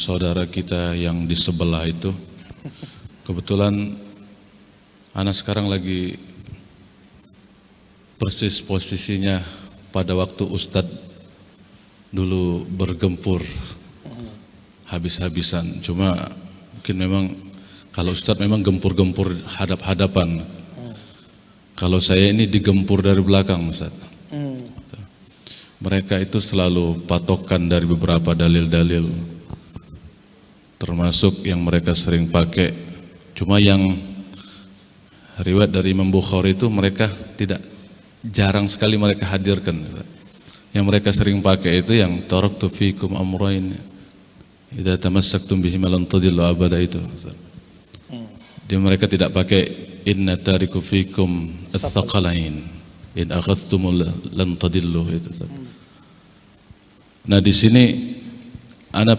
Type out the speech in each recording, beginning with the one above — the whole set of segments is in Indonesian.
saudara kita yang di sebelah itu. Kebetulan ana sekarang lagi persis posisinya pada waktu Ustadz dulu bergempur habis-habisan. Cuma mungkin memang kalau Ustadz memang gempur-gempur hadap-hadapan. Kalau saya ini digempur dari belakang, Ustadz. Mereka itu selalu patokan dari beberapa dalil-dalil, termasuk yang mereka sering pakai. Cuma yang riwayat dari Imam Bukhari itu mereka jarang sekali mereka hadirkan. Yang mereka sering pakai itu yang taraktu fikum amrayn idza tamassaktum bihima lan tadillu abada itu. Dia mereka tidak pakai inna tariku fikum ats-tsaqalain in akhadhtum lan tadillu itu. Nah, di sini ana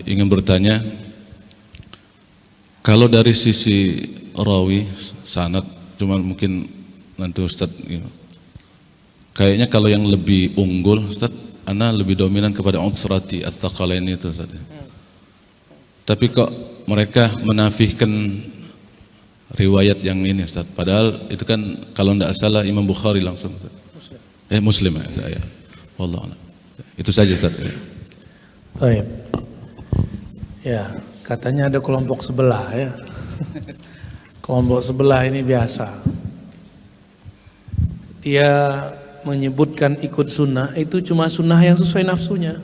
ingin bertanya, kalau dari sisi rawi sanad, cuma mungkin nanti Ustadz kayaknya kalau yang lebih unggul Ustadz, ana lebih dominan kepada utsrati ats-tsaqalain itu Ustadz. Tapi kok mereka menafikan riwayat yang ini Ustadz, padahal itu kan kalau tidak salah Imam Bukhari langsung Muslim ya saya. Wallahu a'lam. Itu saja Ustadz. Baik. Ya, katanya ada kelompok sebelah ya. Kelompok sebelah ini biasa. Dia menyebutkan ikut sunnah itu cuma sunnah yang sesuai nafsunya.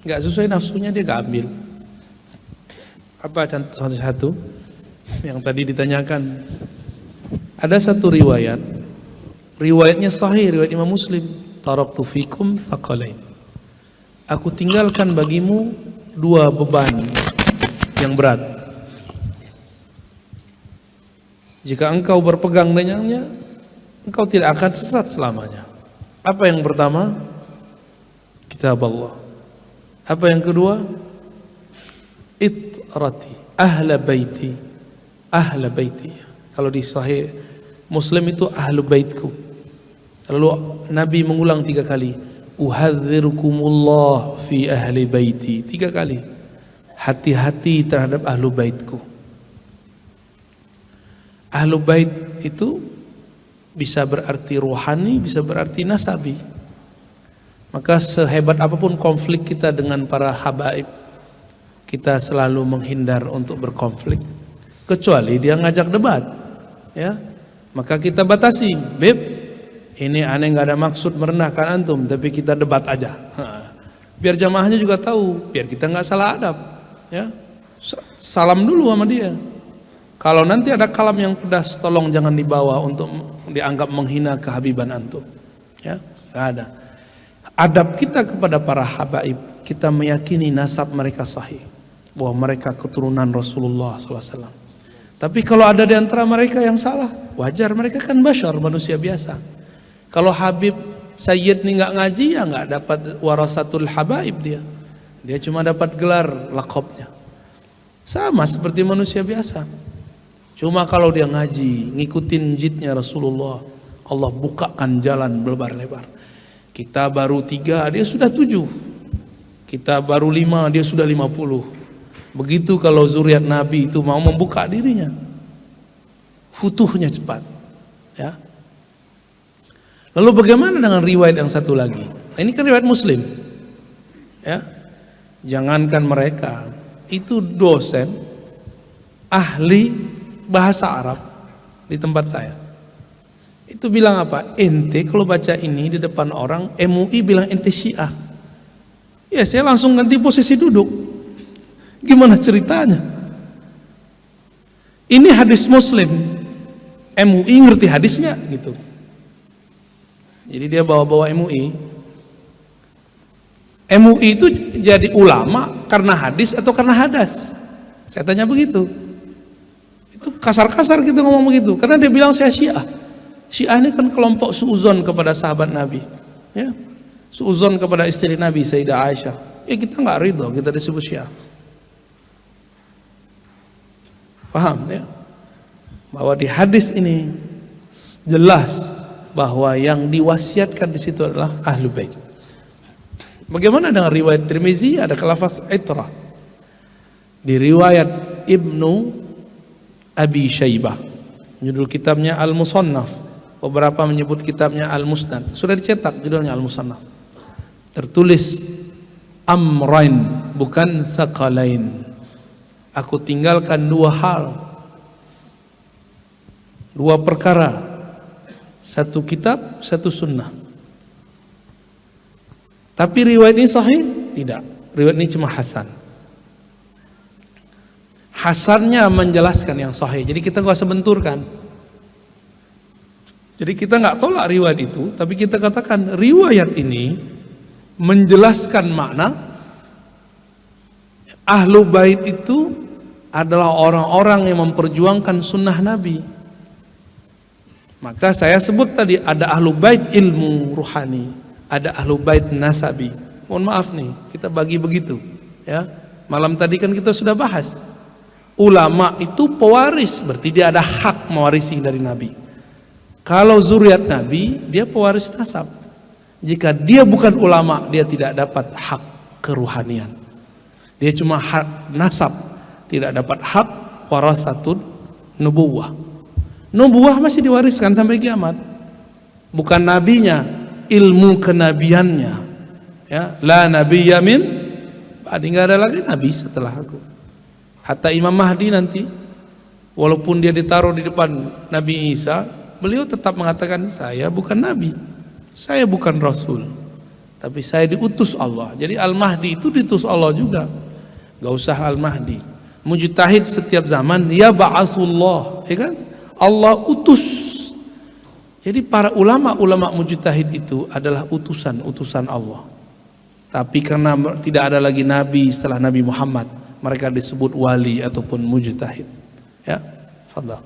Enggak sesuai nafsunya dia gak ambil. Apa contoh satu yang tadi ditanyakan? Ada satu riwayat, riwayatnya sahih, riwayat Imam Muslim. Taraktu fikum tsaqalain. Aku tinggalkan bagimu dua beban yang berat. Jika engkau berpegang dengannya, engkau tidak akan sesat selamanya. Apa yang pertama? Kitab Allah. Apa yang kedua? Itrati, ahla baiti. Ahla baiti. Kalau di sahih Muslim itu ahlu baitku. Lalu Nabi mengulang 3 kali, uhadzirukumullah fi ahli baiti, 3 kali. Hati-hati terhadap ahlu baitku. Ahlu bait itu bisa berarti rohani, bisa berarti nasabi. Maka sehebat apapun konflik kita dengan para habaib, kita selalu menghindar untuk berkonflik, kecuali dia ngajak debat, ya. Maka kita batasi, Beb, ini aneh nggak ada maksud merendahkan antum, tapi kita debat aja. Biar jamaahnya juga tahu, biar kita nggak salah adab, ya. Salam dulu sama dia. Kalau nanti ada kalam yang pedas, tolong jangan dibawa untuk dianggap menghina kehabiban antum, ya. Nggak ada. Adab kita kepada para habaib, kita meyakini nasab mereka sahih, bahwa mereka keturunan Rasulullah SAW. Tapi kalau ada di antara mereka yang salah, wajar, mereka kan bashar, manusia biasa. Kalau Habib Sayyid ini nggak ngaji, ya nggak dapat warasatul habaib dia. Dia cuma dapat gelar lakopnya. Sama seperti manusia biasa. Cuma kalau dia ngaji, ngikutin jidnya Rasulullah, Allah bukakan jalan lebar-lebar. Kita baru 3, dia sudah 7. Kita baru 5, dia sudah 50. Begitu kalau zuriat Nabi itu mau membuka dirinya, futuhnya cepat, ya. Lalu bagaimana dengan riwayat yang satu lagi? Nah, ini kan riwayat Muslim, ya. Jangankan mereka, itu dosen ahli bahasa Arab di tempat saya. Itu bilang apa? Ente kalau baca ini di depan orang, MUI bilang ente Syiah. Ya, saya langsung ganti posisi duduk. Gimana ceritanya? Ini hadis Muslim, MUI ngerti hadisnya gitu. Jadi dia bawa-bawa MUI. MUI itu jadi ulama karena hadis atau karena hadas? Saya tanya begitu. Itu kasar-kasar gitu ngomong begitu, karena dia bilang saya Syiah. Syiah ini kan kelompok suuzon kepada sahabat Nabi, ya. Suuzon kepada istri Nabi Sayyidah Aisyah. Ya kita nggak ridho kita disebut Syiah. Paham ya? Bahwa di hadis ini jelas bahwa yang diwasiatkan di situ adalah ahlu bait. Bagaimana dengan riwayat Tirmizi, ada lafaz itrah, Di riwayat Ibnu Abi Syaibah, judul kitabnya Al-Musannaf, beberapa menyebut kitabnya Al-Musnad, sudah dicetak judulnya Al-Musannaf. Tertulis amrain, bukan sakalain. Aku tinggalkan dua hal, dua perkara, satu kitab, satu sunnah. Tapi riwayat ini sahih? Tidak. Riwayat ini cuma hasan. Hasannya menjelaskan yang sahih. Jadi kita nggak usah benturkan. Jadi kita nggak tolak riwayat itu, tapi kita katakan riwayat ini menjelaskan makna Ahlu Bait itu adalah orang-orang yang memperjuangkan sunnah Nabi. Maka saya sebut tadi ada Ahlu Bait ilmu ruhani, ada Ahlu Bait nasabi. Mohon maaf nih, kita bagi begitu ya. Malam tadi kan kita sudah bahas. Ulama itu pewaris, berarti dia ada hak mewarisi dari Nabi. Kalau zuriat Nabi, dia pewaris nasab. Jika dia bukan ulama, dia tidak dapat hak keruhanian. Dia cuma hak nasab, tidak dapat hak warasatul nubuwah. Nubuwah masih diwariskan sampai kiamat. Bukan nabinya, ilmu kenabiannya. Ya, la nabiyya min ba'di, enggak ada lagi nabi setelah aku. Hatta Imam Mahdi nanti, walaupun dia ditaruh di depan Nabi Isa, beliau tetap mengatakan, saya bukan nabi, saya bukan rasul, tapi saya diutus Allah. Jadi Al-Mahdi itu diutus Allah juga. Gak usah Al-Mahdi. Mujtahid setiap zaman, ya ba'asullah, ya kan? Allah utus. Jadi para ulama-ulama mujtahid itu adalah utusan Allah. Tapi karena tidak ada lagi nabi setelah Nabi Muhammad, mereka disebut wali ataupun mujtahid. Ya, fadhal.